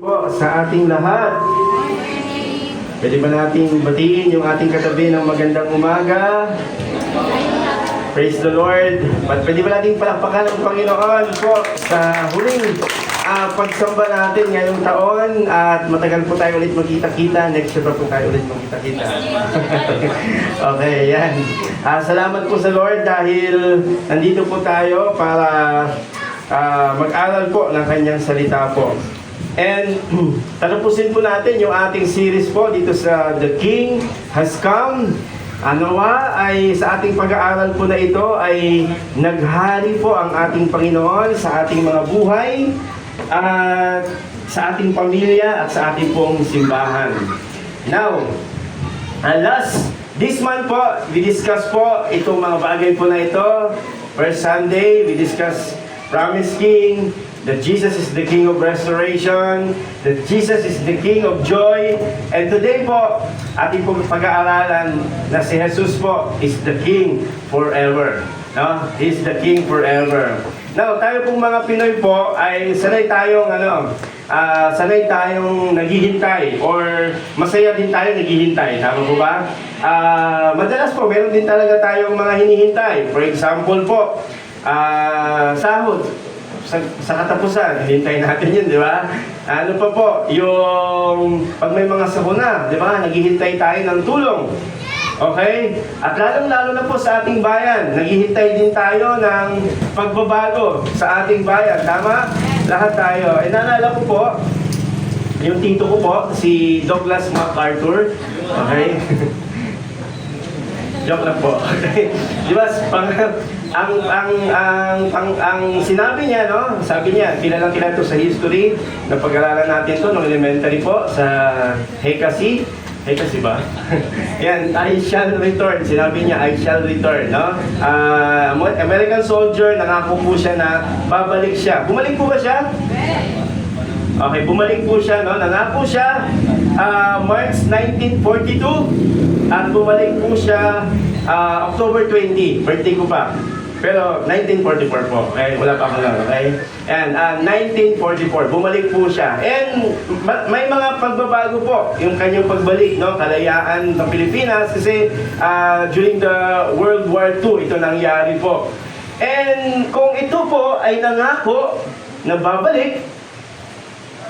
Po sa ating lahat. Pwede ba nating batiin yung ating katabi ng magandang umaga? Praise the Lord. Pwede ba nating palakpakan ng Panginoon po sa huling pagsamba natin ngayong taon at matagal po tayo ulit magkita-kita. Next year pa po tayo ulit magkita-kita. Okay, yan. Salamat po sa Lord dahil nandito po tayo para mag-aral po ng kanyang salita po. And tatapusin po natin yung ating series po dito sa The King Has Come. Nawa ay sa ating pag-aaral po na ito ay naghari po ang ating Panginoon sa ating mga buhay at sa ating pamilya at sa ating pong simbahan. Now, this month po, we discuss po itong mga bagay po na ito. First Sunday, we discuss Promise King, that Jesus is the King of Restoration, that Jesus is the King of Joy. And today po, ating pong pag-aaralan na si Jesus po is the King forever. No? He's the King forever. Now, tayo pong mga Pinoy po ay sanay tayong naghihintay or masaya din tayo naghihintay. Tama po ba? Madalas po, meron din talaga tayong mga hinihintay. For example po, sahod. Sa katapusan, hintayin natin yun, di ba? Ano pa po, yung pag may mga sakuna, di ba? Naghihintay tayo ng tulong. Okay? At lalong-lalo na po sa ating bayan, naghihintay din tayo ng pagbabago sa ating bayan. Tama? Lahat tayo. Naalala ko po, yung tito ko po, si Douglas MacArthur. Okay? Joke lang po. Okay? Di ba? Ang sinabi niya, no? Sabi niya, kilalang to sa history. Napag-aralan natin to nung elementary po sa Hekasi. Hekasi ba? Yan, I shall return. Sinabi niya, I shall return, no? American soldier, nangako po siya na babalik siya. Bumalik po ba siya? Okay, bumalik po siya, no? Nangako siya March 1942 at bumalik po siya October 20, birthday ko pa. Pero 1944 po, okay? Wala pa ako lang, okay? And 1944, bumalik po siya. And may mga pagbabago po, yung kanyang pagbalik, no? Kalayaan ng Pilipinas kasi during the World War II, ito nangyari po. And kung ito po ay nangako na babalik,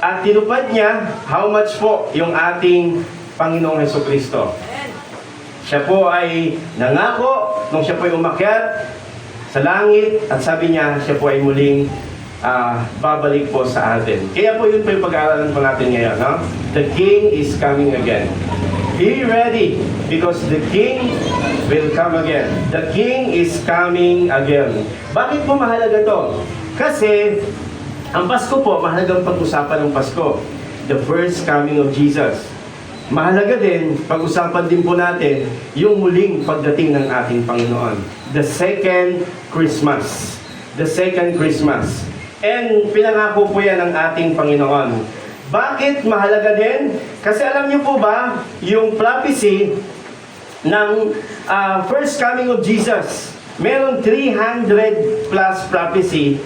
at tinupad niya, how much po yung ating Panginoong Hesukristo? Siya po ay nangako nung siya po ay umakyat sa langit at sabi niya, siya po ay muling babalik po sa atin. Kaya po yun po yung pag-aaralan po natin ngayon. No? The King is coming again. Be ready because the King will come again. The King is coming again. Bakit po mahalaga to? Kasi ang Pasko po, mahalagang pag-usapan ng Pasko. The first coming of Jesus. Mahalaga din, pag-usapan din po natin yung muling pagdating ng ating Panginoon. The second Christmas. The second Christmas. And pinangako po yan ng ating Panginoon. Bakit mahalaga din? Kasi alam niyo po ba, yung prophecy ng first coming of Jesus, meron 300 plus prophecy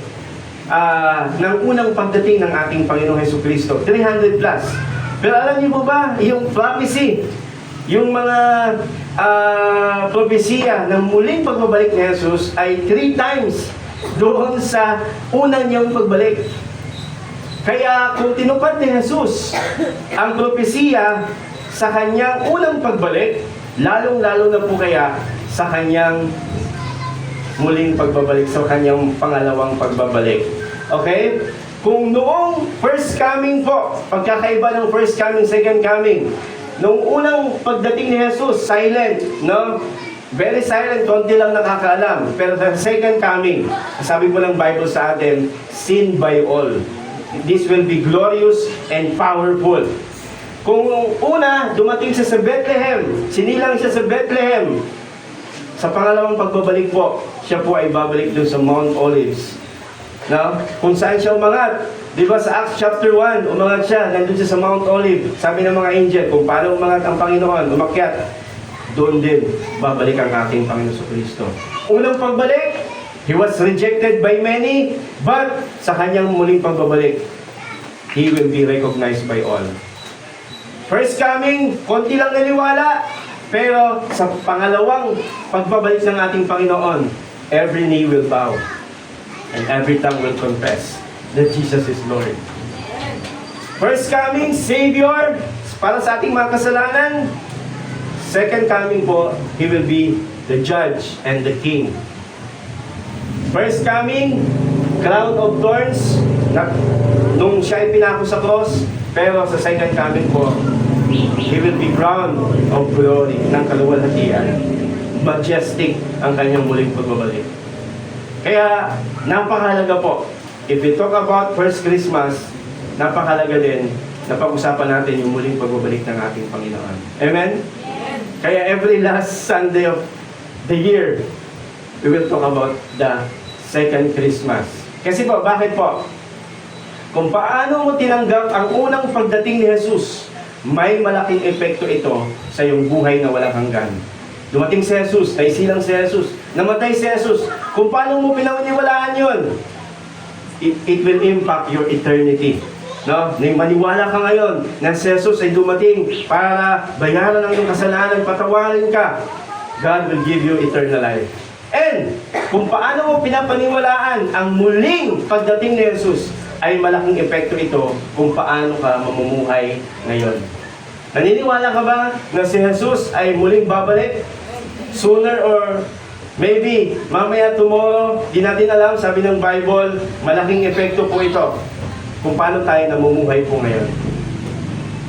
ng unang pagdating ng ating Panginoong Hesukristo. 300 plus. Pero alam niyo po ba, yung prophecy, yung mga propesya ng muling pagbabalik ni Jesus ay 3 times doon sa unang niyang pagbalik. Kaya kung tinupad ni Jesus ang propesya sa kanyang unang pagbalik, lalong-lalo na po kaya sa kanyang muling pagbabalik, sa kanyang pangalawang pagbabalik. Okay? Kung noong first coming po, pagkakaiba ng first coming, second coming, nung unang pagdating ni Jesus, silent, no? Very silent, konti lang nakakaalam. Pero the second coming, sabi po ng Bible sa atin, seen by all. This will be glorious and powerful. Kung una, dumating siya sa Bethlehem, sinilang siya sa Bethlehem, sa pangalawang pagbabalik po, siya po ay babalik doon sa Mount Olives. No? Kung saan siya umangat. Di ba sa Acts chapter 1, umangat siya, nandun siya sa Mount Olive. Sabi ng mga angel, kung paano umangat ang Panginoon, umakyat, doon din babalik ang ating Panginoon Kristo. Unang pagbalik, He was rejected by many, but sa kanyang muling pagbabalik, He will be recognized by all. First coming, konti lang naniwala, pero sa pangalawang pagbabalik ng ating Panginoon, every knee will bow and every tongue will confess that Jesus is Lord. First coming, Savior, para sa ating mga kasalanan. Second coming po, He will be the Judge and the King. First coming, crown of thorns, nung siya ay pinako sa cross, pero sa second coming po, He will be crowned of glory ng kaluwalhatian. Majestic ang kanyang muling pagbabalik. Kaya, napakahalaga po. If we talk about first Christmas, napakahalaga din na pag-usapan natin yung muling pagbabalik ng ating Panginoon. Amen? Kaya every last Sunday of the year, we will talk about the second Christmas. Kasi po, bakit po? Kung paano mo tinanggap ang unang pagdating ni Jesus, may malaking epekto ito sa iyong buhay na walang hanggan. Dumating si Jesus, naisilang si Jesus, namatay si Jesus. Kung paano mo pinaniniwalaan yun, it will impact your eternity. No? Maniwala ka ngayon na si Jesus ay dumating para bayaran ang iyong kasalanan, patawarin ka. God will give you eternal life. And kung paano mo pinapaniwalaan ang muling pagdating ni Jesus, ay malaking epekto ito kung paano ka mamumuhay ngayon. Naniniwala ka ba na si Jesus ay muling babalik? Sooner or maybe mamaya tomorrow, di natin alam, sabi ng Bible, malaking epekto po ito kung paano tayo namumuhay po ngayon.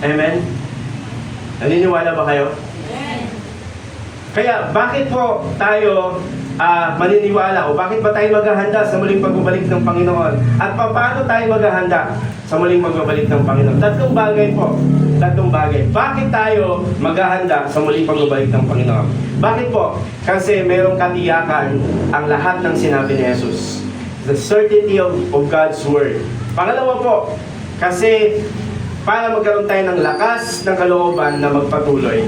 Amen? Naniniwala ba kayo? Kaya bakit po tayo maniniwala o bakit ba tayo maghahanda sa muling pagbabalik ng Panginoon? At paano tayo maghahanda sa muling pagbabalik ng Panginoon? Tatlong bagay po. Tatlong bagay. Bakit tayo maghahanda sa muling pagbabalik ng Panginoon? Bakit po? Kasi merong katiyakan ang lahat ng sinabi ni Jesus. The certainty of God's Word. Pangalawa po, kasi para magkaroon tayo ng lakas ng kalooban na magpatuloy.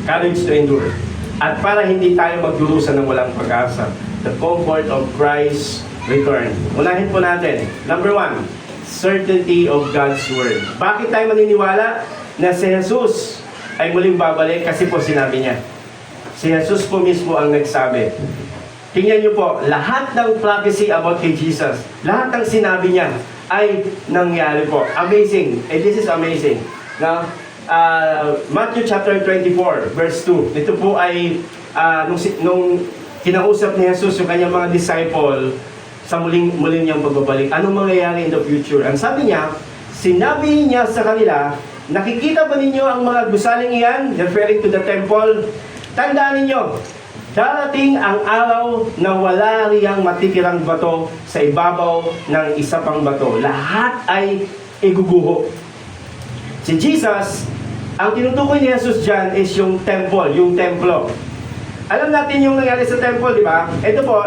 Courage to endure. At para hindi tayo magdurusa ng walang pag-asa. The comfort of Christ's return. Unahin po natin. Number 1, certainty of God's Word. Bakit tayo maniniwala na si Jesus ay muling babalik? Kasi po sinabi niya. Si Jesus po mismo ang nagsabi. Tingnan niyo po, lahat ng prophecy about kay Jesus, lahat ng sinabi niya ay nangyari po. Amazing. And this is amazing. Now, Matthew chapter 24, verse 2. Ito po ay nung kinausap ni Jesus yung kanyang mga disciple sa muling niyang pagbabalik. Anong mangyayari in the future? Ang sabi niya, sinabi niya sa kanila, nakikita ba ninyo ang mga gusaling iyan? Referring to the temple. Tandaan ninyo, darating ang araw na wala riyang matitirang bato sa ibabaw ng isa pang bato. Lahat ay iguguho. Si Jesus, ang tinutukoy ni Jesus dyan is yung temple, yung templo. Alam natin yung nangyari sa temple, di ba? Ito po,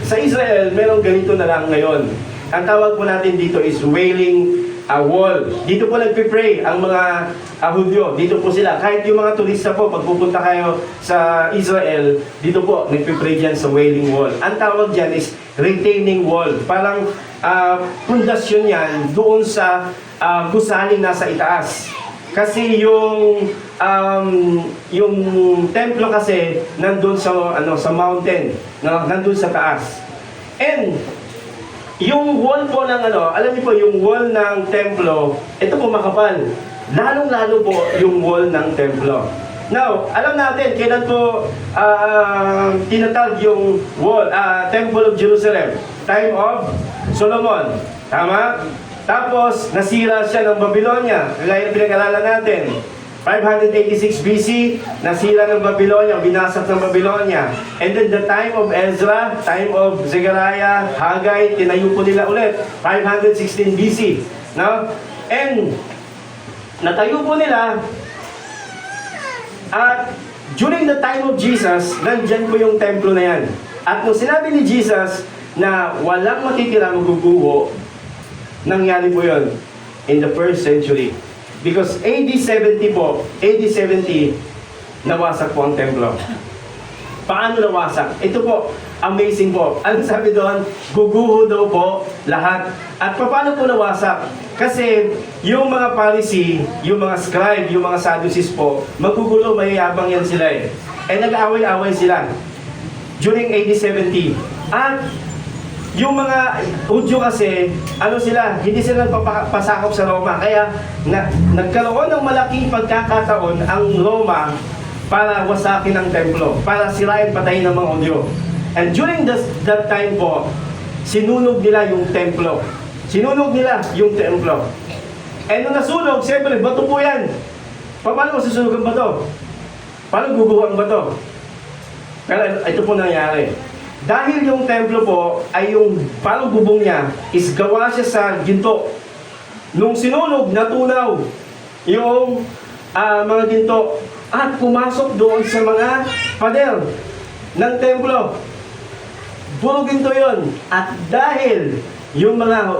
sa Israel, merong ganito na lang ngayon. Ang tawag po natin dito is wailing wall. Dito po nagpipray ang mga Hudyo. Dito po sila. Kahit yung mga turista po, pag pupunta kayo sa Israel, dito po, nagpipray dyan sa wailing wall. Ang tawag dyan is retaining wall. Parang pundasyon yan doon sa gusaling nasa itaas. Kasi yung templo kasi nandun sa mountain, no? Nandun sa taas. And yung wall po ng alam niyo po yung wall ng templo, ito po makapal. Lalong-lalo po yung wall ng templo. Now, alam natin kailan po tinatag yung wall, Temple of Jerusalem, time of Solomon. Tama? Tapos, nasira siya ng Babylonia. Kaya pinag-aralan natin. 586 BC, nasira ng Babylonia, binasak ng Babylonia. And then the time of Ezra, time of Zechariah, Haggai, tinayo po nila ulit. 516 BC. No? And, natayo po nila. At during the time of Jesus, nandyan po yung templo na yan. At nung sinabi ni Jesus na walang matitira maguguho, nangyari po yun in the first century. Because AD 70 po, AD 70, nawasak po ang templo. Paano nawasak? Ito po, amazing po. Ano sabi doon? Guguho daw po lahat. At paano po nawasak? Kasi yung mga Pharisee, yung mga scribe, yung mga Sadducees po, magugulo, mayayabang yan sila eh. Eh nag-aaway-away sila during AD 70. At yung mga Hudyo kasi, ano sila, hindi sila nagpapasakop sa Roma. Kaya nagkaroon ng malaking pagkakataon ang Roma para wasakin ang templo, para sirain, patayin ng mga Hudyo. And during that time po, sinunog nila yung templo. Sinunog nila yung templo. And nung nasunog, siyempre, bato po yan. Paano masusunog ang bato? Paano guguho ang bato? Pero ito po nangyari. Dahil yung templo po ay yung parang bubong niya is gawa siya sa ginto. Nung sinunog, natunaw yung mga ginto at pumasok doon sa mga pader ng templo. Puro ginto yun. At dahil yung mga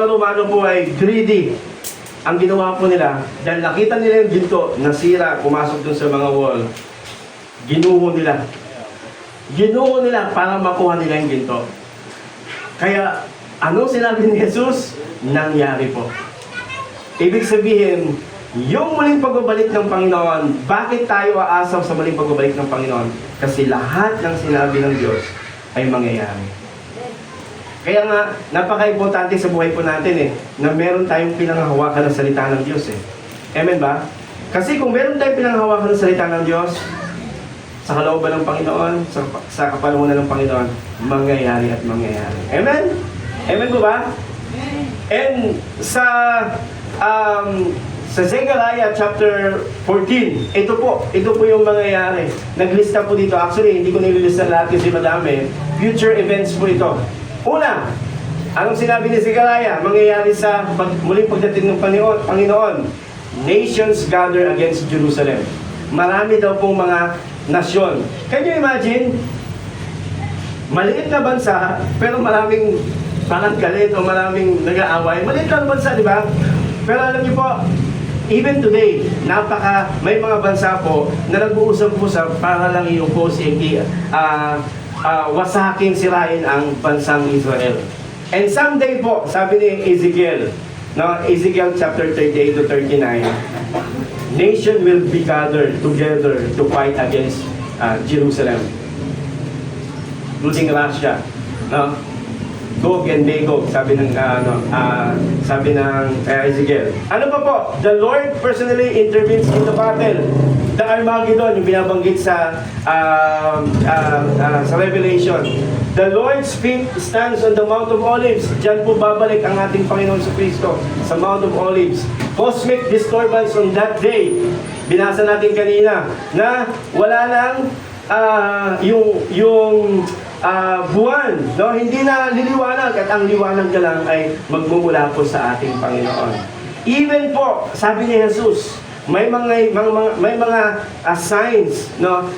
Romano po ay greedy, ang ginawa po nila, dahil nakita nila yung ginto, nasira, pumasok dun sa mga wall, ginuho nila. Ginuho nila para makuha nila yung ginto. Kaya, ano sinabi ni Jesus? Nangyari po. Ibig sabihin, yung muling pagbabalik ng Panginoon, bakit tayo aasaw sa muling pagbabalik ng Panginoon? Kasi lahat ng sinabi ng Diyos ay mangyayari. Kaya nga, napaka-importante sa buhay po natin na meron tayong pinanghahawakan ng salita ng Diyos Amen ba? Kasi kung meron tayong pinanghahawakan ng salita ng Diyos, sa kalooban ng Panginoon, sa kapanahunan ng Panginoon, mangyayari at mangyayari. Amen? Amen po ba? And sa Zechariah chapter 14, ito po yung mangyayari. Naglista po dito. Actually, hindi ko nililista lahat kasi madami. Future events po ito. Una, anong sinabi ni Zechariah? Mangyayari sa muling pagdating ng Panginoon. Nations gather against Jerusalem. Marami daw pong mga nasyon. Can you imagine? Maliit na bansa, pero maraming parang galit o maraming nag-aaway. Maliit lang bansa, di ba? Pero alam niyo po, even today, may mga bansa po na nag-uusap-usap para lang i-oppose, wasakin, sirain ang bansang Israel. And someday po, sabi ni Ezekiel, Ezekiel chapter 38 to 39, nation will be gathered together to fight against Jerusalem, including Russia. Gog and Magog, sabi ng Ezekiel. Ano pa po? The Lord personally intervenes in the battle. The Armageddon, yung binabanggit sa Revelation. The Lord's feet stands on the Mount of Olives. Diyan po babalik ang ating Panginoon sa Kristo sa Mount of Olives. Cosmic disturbance on that day. Binasa natin kanina na wala nang yung buwan, hindi na liliwanag at ang liwanag na lang ay magmumula po sa ating Panginoon. Even po, sabi ni Jesus, may mga signs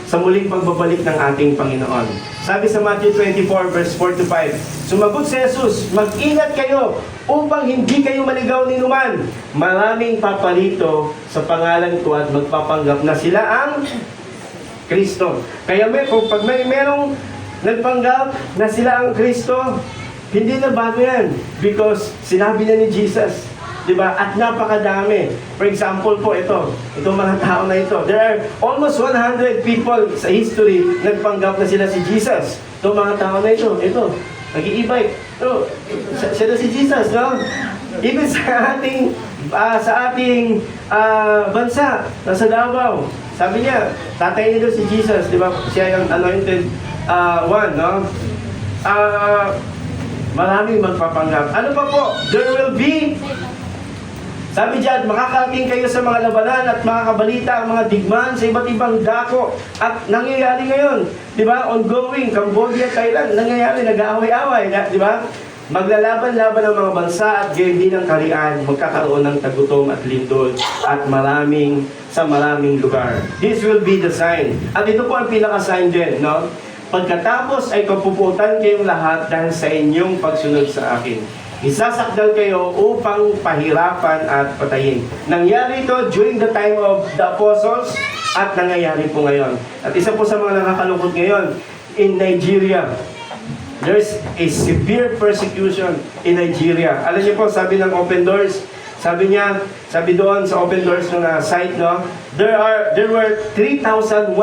sa muling pagbabalik ng ating Panginoon. Sabi sa Matthew 24 verse 4 to 5, sumagot si Jesus, mag-ingat kayo upang hindi kayo maligaw ni numan. Maraming papalito sa pangalan ko at magpapanggap na sila ang Kristo. Kaya pag merong nagpanggap na sila ang Kristo, hindi na bago yan. Because sinabi na ni Jesus. Diba? At napakadami. For example po, itong mga tao na ito. There are almost 100 people sa history nagpanggap na sila si Jesus. Itong mga tao na ito, nag-i-e-bike. Siya na si Jesus, no? Even sa ating bansa, nasa Davao, sabi niya, tatay nito si Jesus, di ba? Siya yung anointed one, no? Maraming magpapanggap. Ano pa po? There will be, sabi diyan, makakarating kayo sa mga labanan at makakabalita ang mga digmaan sa iba't ibang dako. At nangyayari ngayon, di ba? Ongoing, Cambodia, Thailand, nangyayari, nag-aaway-away, di ba? Maglalaban-laban ang mga bansa at gayon din ang karian, magkakaroon ng tagutom at lindol at sa maraming lugar. This will be the sign. At ito po ang pinaka-sign din, no? Pagkatapos ay kapuputan kayong lahat dahil sa inyong pagsunod sa akin. Isasakdal kayo upang pahirapan at patayin. Nangyari ito during the time of the apostles at nangyayari po ngayon. At isa po sa mga nakakalungkot ngayon, in Nigeria, There's a severe persecution in Nigeria. Alam niyo po, sabi ng Open Doors, sabi doon sa Open Doors na site, no, there were 3,100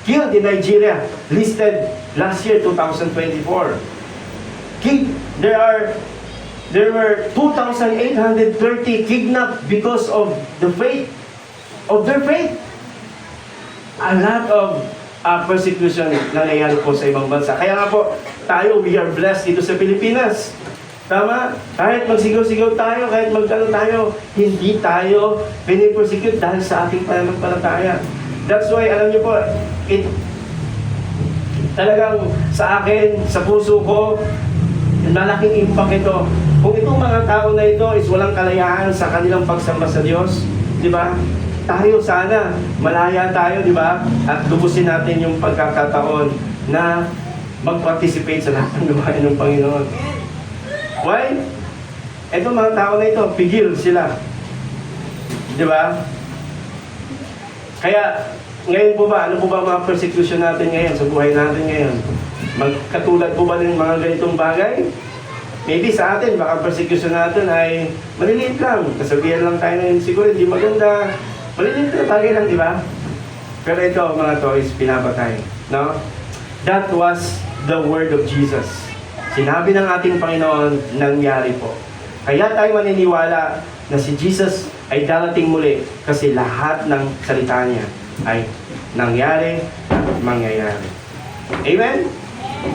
killed in Nigeria, listed last year, 2024. There were 2,830 kidnapped because of their faith. A lot of persecution nangyayari po sa ibang bansa. Kaya nga po, tayo, we are blessed dito sa Pilipinas. Tama? Kahit magsigaw-sigaw tayo, kahit magkano tayo, hindi tayo pinipersecute dahil sa ating pananampalataya. That's why, alam niyo po, talagang sa akin, sa puso ko, malaking impact ito. Kung itong mga tao na ito is walang kalayaan sa kanilang pagsamba sa Diyos, di ba? Tayo sana, malaya tayo, di ba? At lubusin natin yung pagkakataon na mag-participate sa lahat ng gawain ng Panginoon. Why? Itong mga tao na ito, pigil sila. Di ba? Kaya, ngayon po ba, ano po ba mga persecution natin ngayon, sa buhay natin ngayon? Magkatulad po ba ng mga ganitong bagay? Maybe sa atin, baka persecution natin ay maliliit lang. Kasabihan lang tayo na siguro hindi maganda. Maliliit na bagay lang, di ba? Pero ito, mga to, is pinapatay. No? That was the word of Jesus. Sinabi ng ating Panginoon, nangyari po. Kaya tayo maniniwala na si Jesus ay darating muli kasi lahat ng salita niya ay nangyari at mangyayari. Amen?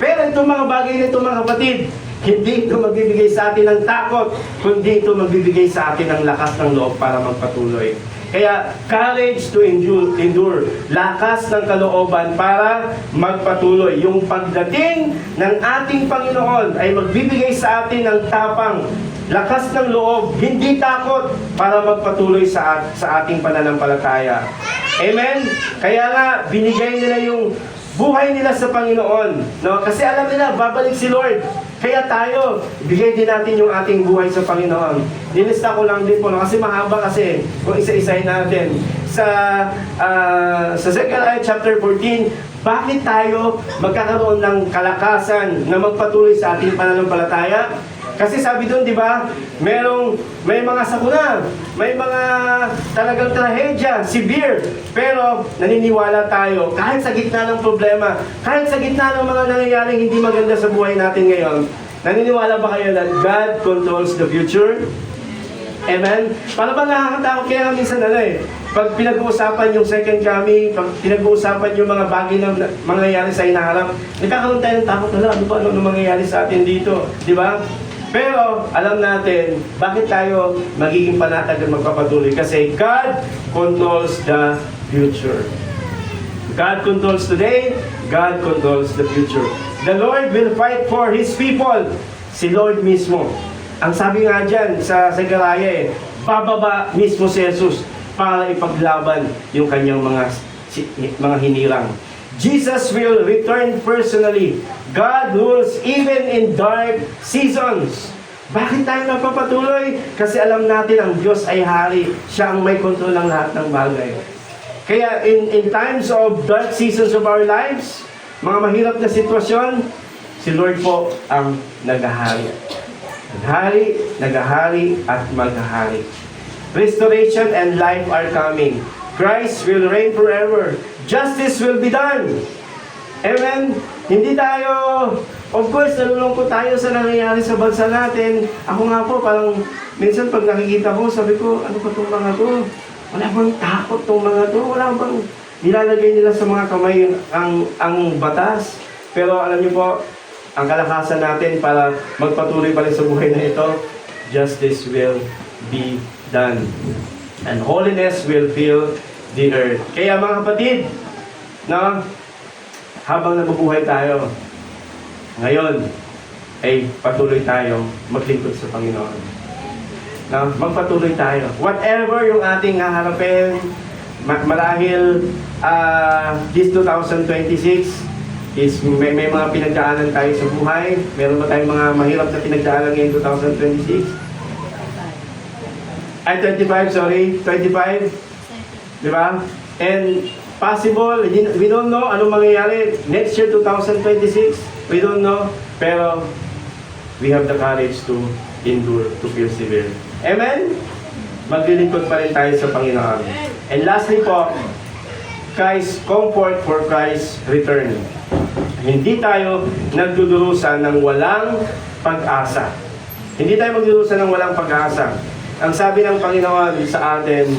Pero itong mga bagay na ito, mga kapatid, hindi ito magbibigay sa atin ng takot, kundi ito magbibigay sa atin ng lakas ng loob para magpatuloy. Kaya, courage to endure. Lakas ng kalooban para magpatuloy. Yung pagdating ng ating Panginoon ay magbibigay sa atin ng tapang, lakas ng loob, hindi takot para magpatuloy sa ating pananampalataya. Amen? Kaya nga, binigay nila yung buhay nila sa Panginoon. No? Kasi alam nila, babalik si Lord. Kaya tayo, bigay din natin yung ating buhay sa Panginoon. Nilista ko lang din po, no? Kasi mahaba kasi, kung isa-isahin natin. Sa Zechariah chapter 14, bakit tayo magkakaroon ng kalakasan na magpatuloy sa ating pananampalataya? Kasi sabi doon, di ba, may mga sakuna, may mga talagang trahedya, severe. Pero naniniwala tayo, kahit sa gitna ng problema, kahit sa gitna ng mga nangyayaring hindi maganda sa buhay natin ngayon, naniniwala ba kayo na God controls the future? Amen? Paano ba nakakatakot kaya minsan pag pinag-uusapan yung second coming, pag pinag-uusapan yung mga bagay na mangyayari sa hinaharap, nagkakaroon tayo ng takot, ano mangyayari sa atin dito? Di ba? Pero, alam natin, bakit tayo magiging panatag at magpapatuloy? Kasi God controls the future. God controls today, God controls the future. The Lord will fight for His people. Si Lord mismo. Ang sabi nga dyan sa Zechariah, bababa mismo si Jesus para ipaglaban yung kanyang mga hinirang. Jesus will return personally. God rules even in dark seasons. Bakit tayo napapatuloy? Kasi alam natin ang Diyos ay hari. Siya ang may kontrol ng lahat ng bagay. Kaya in times of dark seasons of our lives, mga mahirap na sitwasyon, si Lord po ang naghahari. Naghahari at maghahari. Restoration and life are coming. Christ will reign forever. Justice will be done. Amen? Hindi tayo, of course, nalulungkot tayo sa nangyayari sa bansa natin. Ako nga po, parang minsan pag nakikita ko, sabi ko, ano pa itong mga to? Wala bang takot itong mga to? Wala bang nilalagay nila sa mga kamay ang batas? Pero alam niyo po, ang kalakasan natin para magpatuloy pa rin sa buhay na ito, justice will be done. And holiness will fill the earth. Kaya mga kapatid, no, habang nabubuhay tayo, ngayon ay patuloy tayo maglingkod sa Panginoon. No, magpatuloy tayo. Whatever yung ating haharapin, marahil this 2026 is may mga pinagdaanan tayo sa buhay. Meron ba tayong mga mahirap na pinagdaanan ngayon 2026? Ay, 25, sorry. 25. Di ba? And possible, we don't know anong mangyayari next year, 2026. We don't know, pero we have the courage to endure, to persevere. Amen? Maglilingkod pa rin tayo sa Panginoon. And lastly po, Christ, comfort for Christ's return. Hindi tayo nagdudurusa ng walang pag-asa. Hindi tayo magdudurusa ng walang pag-asa. Ang sabi ng Panginoon sa atin,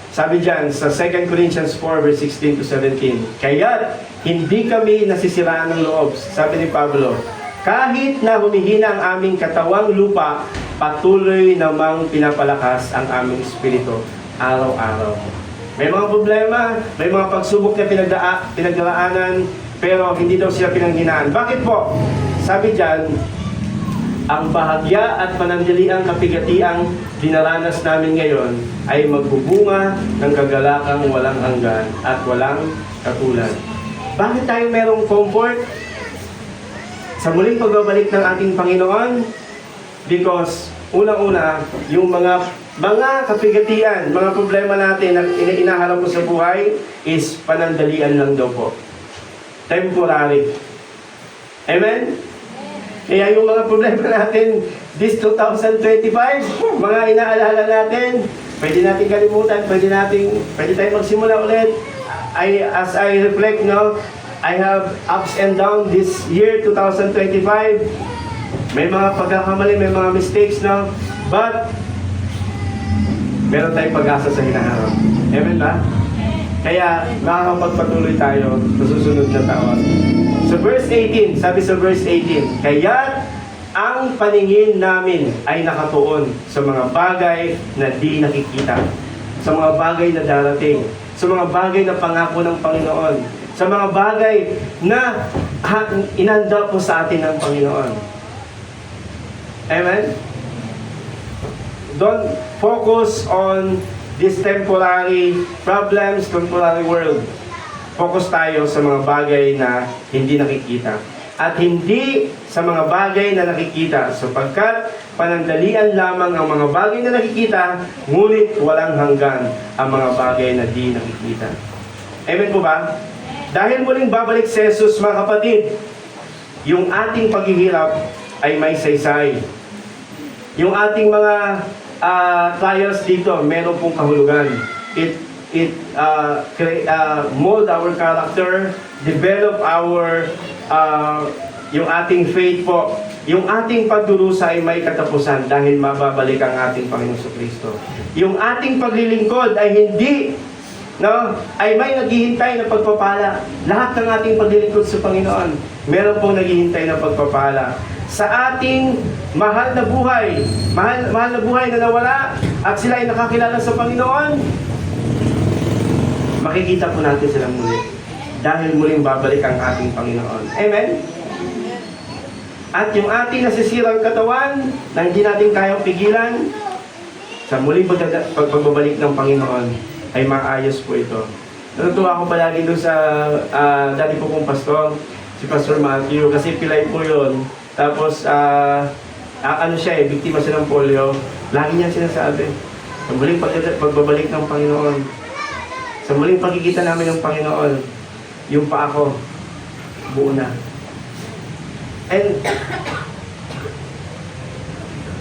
sabi dyan sa 2 Corinthians 4 verse 16 to 17, kaya hindi kami nasisiraan ng loob, sabi ni Pablo, kahit na humihina ang aming katawang lupa, patuloy namang pinapalakas ang aming espiritu araw-araw. May mga problema, may mga pagsubok na pinagdaraanan, pero hindi daw sila pinanghinaan. Bakit po? Sabi dyan, ang bahagya at panandaliang kapigatiang dinaranas namin ngayon ay magbubunga ng kagalakang walang hanggan at walang katulad. Bakit tayo merong comfort? Sa muling pagbabalik ng ating Panginoon, because unang-una, yung mga kapigatian, mga problema natin na inaharap mo sa buhay is panandalian lang daw po. Temporary. Amen? Kaya yung mga problema natin this 2025, mga inaalala natin, pwede natin kalimutan, pwede tayong magsimula ulit. As I reflect now, I have ups and downs this year 2025. May mga pagkakamali, may mga mistakes now, but meron tayong pag-asa sa hinaharap. Amen ba? Kaya makakapagpatuloy tayo sa susunod na taon. Sa verse 18, sabi sa verse 18, kaya ang paningin namin ay nakatuon sa mga bagay na di nakikita, sa mga bagay na darating, sa mga bagay na pangako ng Panginoon, sa mga bagay na inanda po sa atin ng Panginoon. Amen? Don't focus on this temporary problems, temporary world. Focus tayo sa mga bagay na hindi nakikita. At hindi sa mga bagay na nakikita, sapagkat panandalian lamang ang mga bagay na nakikita, ngunit walang hanggan ang mga bagay na di nakikita. Amen po ba? Dahil muling babalik si Jesus, mga kapatid, yung ating paghihirap ay may saysay. Yung ating mga trials dito, meron pong kahulugan. It mold our character, develop our yung ating faith po. Yung ating pagdurusa ay may katapusan dahil mababalik ang ating Panginoon Kristo. Yung ating paglilingkod ay hindi ay may naghihintay na pagpapala. Lahat ng ating paglilingkod sa Panginoon, meron pong naghihintay na pagpapala. Sa ating mahal na buhay na nawala at sila ay nakakilala sa Panginoon, makikita po natin sila muli dahil muling babalik ang ating Panginoon. Amen? At yung ating nasisirang katawan na hindi natin kayang pigilan, sa muling pagbabalik ng Panginoon ay maayos po ito. Natutuwa ako palagi doon sa dati po kong pastor, si Pastor Matthew, kasi pilay po yun. Tapos, biktima siya ng polio. Lagi niya sinasabi, sa muling pagbabalik ng Panginoon, sa muling pagkikita namin ng Panginoon, yung pa ako, buo na. And,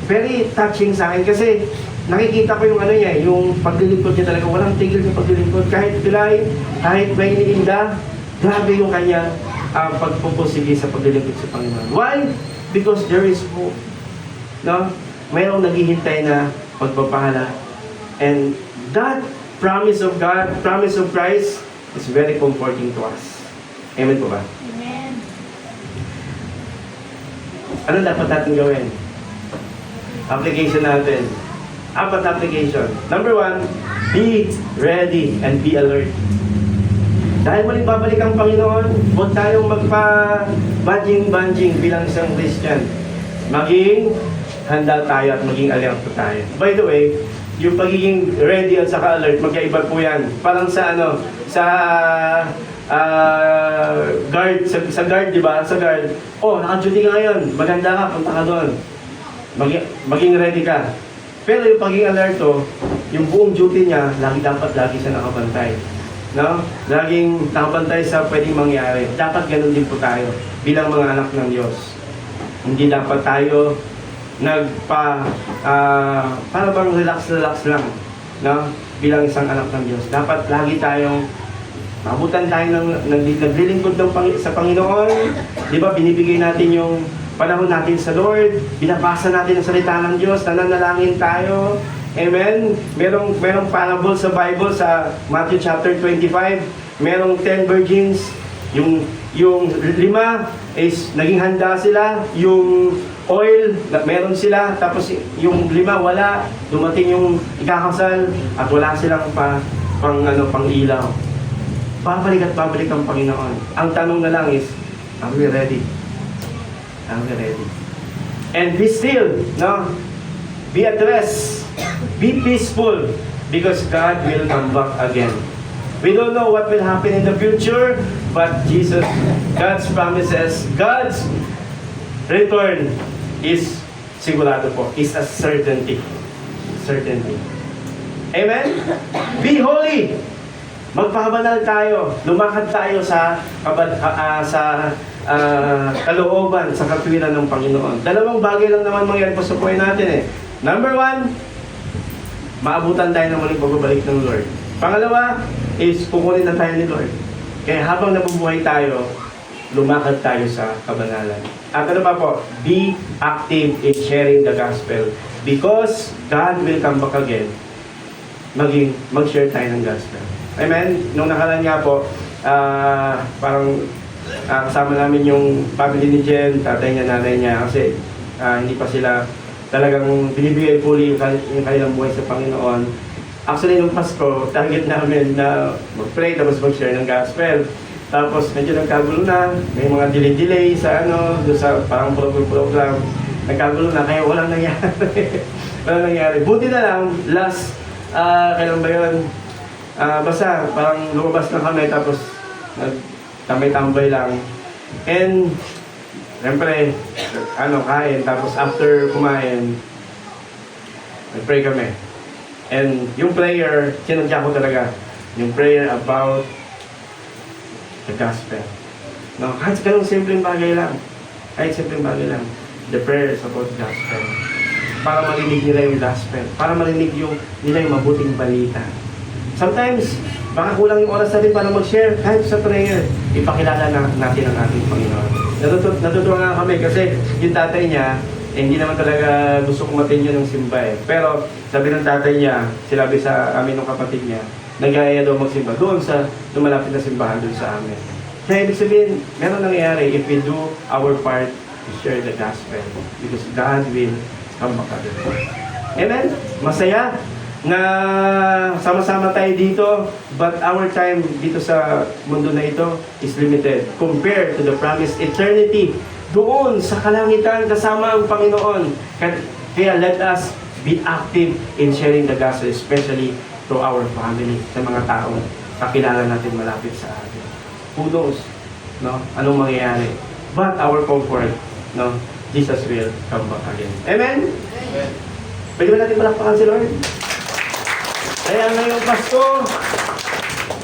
very touching sa akin kasi nakikita ko yung yung paglilingkod niya talaga, walang tigil sa paglilingkod. Kahit pilay, kahit may iniinda, grabe yung kanya pagpupusigi sa paglilingkod sa Panginoon. Why? Because there is hope. Mayroong naghihintay na pagpapala. And that promise of God, promise of Christ, is very comforting to us. Amen po ba? Amen. Ano dapat natin gawin? Application natin. 4 application. Number 1, be ready and be alert. Dahil muling babalik ang Panginoon, huwag tayong magpa-banjing-banjing bilang isang Christian. Maging handa tayo at maging alert tayo. By the way, yung pagiging ready at saka alert, magkaiba po yan. Parang sa guard, sa guard, di ba? Sa guard, naka-duty ka ngayon, maganda ka, punta ka doon. Maging ready ka. Pero yung pagiging alerto, yung buong duty niya, lagi siya nakabantay. no? Laging nakabantay sa pwedeng mangyari. Dapat ganun din po tayo bilang mga anak ng Diyos. Hindi dapat tayo para bang relax lang, no? Bilang isang anak ng Diyos. Dapat lagi tayong mabutan tayo naglilingkod sa Panginoon. Di ba, binibigay natin yung panahon natin sa Lord, binabasa natin ang salita ng Diyos, nananalangin tayo. Amen? Merong parable sa Bible sa Matthew chapter 25. Merong 10 virgins. Yung 5 is naging handa sila. Yung oil, meron sila. Tapos yung 5 wala. Dumating yung ikakasal at wala silang pang ilaw. Babalik ang Panginoon. Ang tanong na lang is, are we ready? Are we ready? And be still, no? Be at rest. Be peaceful because God will come back again. We don't know what will happen in the future, but God's promises, God's return is sigurado po, is a certainty. Certainty. Amen? Be holy. Magpahabanal tayo. Lumakad tayo sa kalooban, sa katwiran ng Panginoon. Dalawang bagay lang naman mangyari pa sa buhay natin eh. Number 1, maabutan tayo ng muling pagbabalik ng Lord. Pangalawa is kukunin na tayo ni Lord. Kaya habang nabubuhay tayo, lumakad tayo sa kabanalan. At ano pa po? Be active in sharing the gospel. Because God will come back again, mag-share tayo ng gospel. Amen? Nung nakaraan nga po, parang kasama namin yung family ni Jen, tatay niya, nanay niya, kasi hindi pa sila talagang binibigay fully yung kanilang buhay sa Panginoon. Actually, nung Pasko, target namin na mag-pray tapos mag-share ng gospel. Tapos medyo nagkagulo na, may mga delay sa doon sa parang program. Nagkagulo na, kaya walang nangyari. Walang nangyari. Buti na lang, last, kailan ba yun? Basta parang lumabas na kami tapos nagtambay-tambay lang. And siyempre, kain. Tapos after kumain, nag-pray kami. And yung prayer, sinadya ko talaga. Yung prayer about the gospel. No, kahit ganun simpleng bagay lang. The prayer is about gospel. Para marinig nila yung gospel. Para marinig nila yung mabuting balita. Sometimes, baka kulang yung oras natin para mag-share kahit sa prayer. Ipakilala natin ang ating Panginoon. Natutuwa nga kami kasi yung tatay niya, hindi naman talaga gusto kumatin yun ng simba eh. Pero sabi ng tatay niya, sinabi sa amin ng kapatid niya, nag-aaya daw magsimba doon sa lumalapit na simbahan doon sa amin. Kaya ibig sabihin, meron nangyayari if we do our part to share the gospel. Because God will come back again. Amen? Masaya na sama-sama tayo dito, but our time dito sa mundo na ito is limited compared to the promised eternity doon sa kalangitan kasama ang Panginoon. Kaya let us be active in sharing the gospel, especially to our family, sa mga taong kakilala natin malapit sa atin. Who knows, no? Anong mangyayari? But our comfort, no? Jesus will come back again. Amen? Amen. Pwede ba natin palakpakan si Lord? Kaya ngayong Pasko,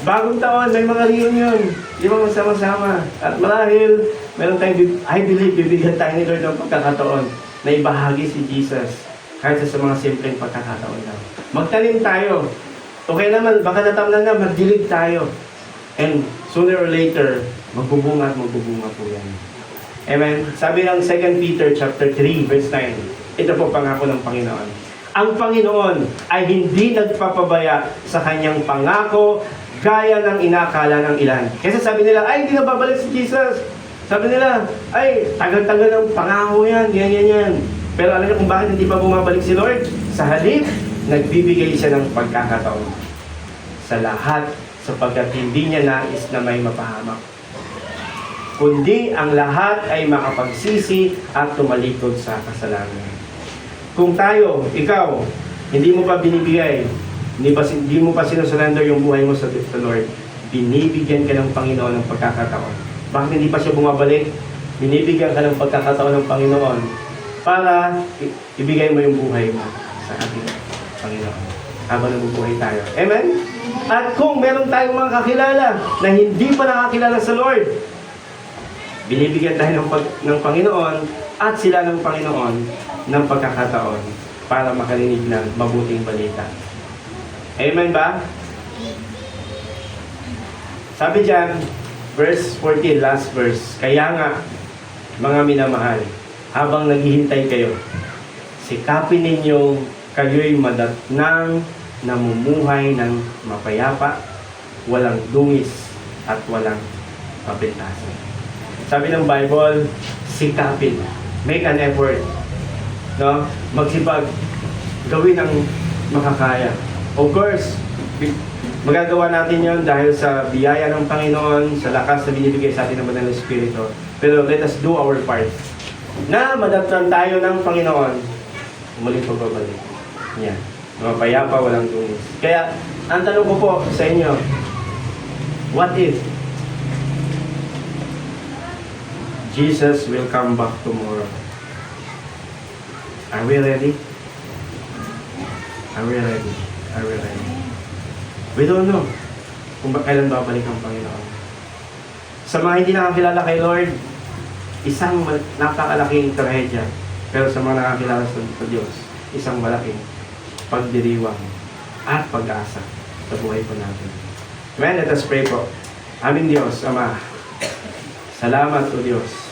bagong taon, may mga reunion. Di ba magsama-sama? At marahil, meron tayong, I believe, bibigyan tayo ni Lord ng pagkakataon na ibahagi si Jesus kahit sa mga simpleng pagkakataon lang. Magtanim tayo. Okay naman, baka natamnan na, magdilig tayo. And sooner or later, magbubunga at magbubunga po yan. Amen? Sabi ng 2 Peter chapter 3, verse 9, ito po pangako ng Panginoon. Ang Panginoon ay hindi nagpapabaya sa kanyang pangako gaya ng inakala ng ilan. Kasi sabi nila, ay, hindi na babalik si Jesus. Sabi nila, ay, tagal-tagal ng pangako yan, yan. Pero alam niyo kung bakit hindi pa bumabalik si Lord? Sa halip, nagbibigay siya ng pagkakataon sa lahat sapagkat hindi niya nais na may mapahamak. Kundi ang lahat ay makapagsisi at tumalikod sa kasalanan. Kung tayo, ikaw, hindi mo pa binibigay, hindi mo pa sinusurrender yung buhay mo sa Lord, binibigyan ka ng Panginoon ng pagkakataon. Bakit hindi pa siya bumabalik? Binibigyan ka ng pagkakataon ng Panginoon para ibigay mo yung buhay mo sa ating Panginoon habang nabubuhay tayo. Amen? At kung meron tayong mga kakilala na hindi pa nakakilala sa Lord, binibigyan tayo ng Panginoon at sila ng Panginoon ng pagkakataon para makarinig ng mabuting balita. Amen ba? Sabi dyan, verse 14, last verse, kaya nga, mga minamahal, habang naghihintay kayo, sikapin ninyo kayo'y madatnang namumuhay ng mapayapa, walang dungis at walang kapintasan. Sabi ng Bible, sikapin. Make an effort. No? Magsipag. Gawin ang makakaya. Of course, magagawa natin yon dahil sa biyaya ng Panginoon, sa lakas na binibigay sa atin ng Banal na Espiritu. Pero let us do our part. Na madatnan tayo ng Panginoon, umuling pagbabalik. Yan. Mapayapa, walang dungis. Kaya, ang tanong ko po sa inyo, what if Jesus will come back tomorrow? Are we ready? Are we ready? Are we ready? We don't know kung kailan babalik ang Panginoon. Sa mga hindi nakakilala kay Lord, isang napakalaking trahedya. Pero sa mga nakakilala sa Diyos, isang malaking pagdiriwang at pag-asa sa buhay po natin. Amen? Let us pray po. Aming Diyos, Ama, salamat o Diyos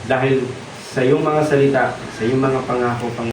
dahil sa iyong mga salita, sa iyong mga pangako, Panginoon.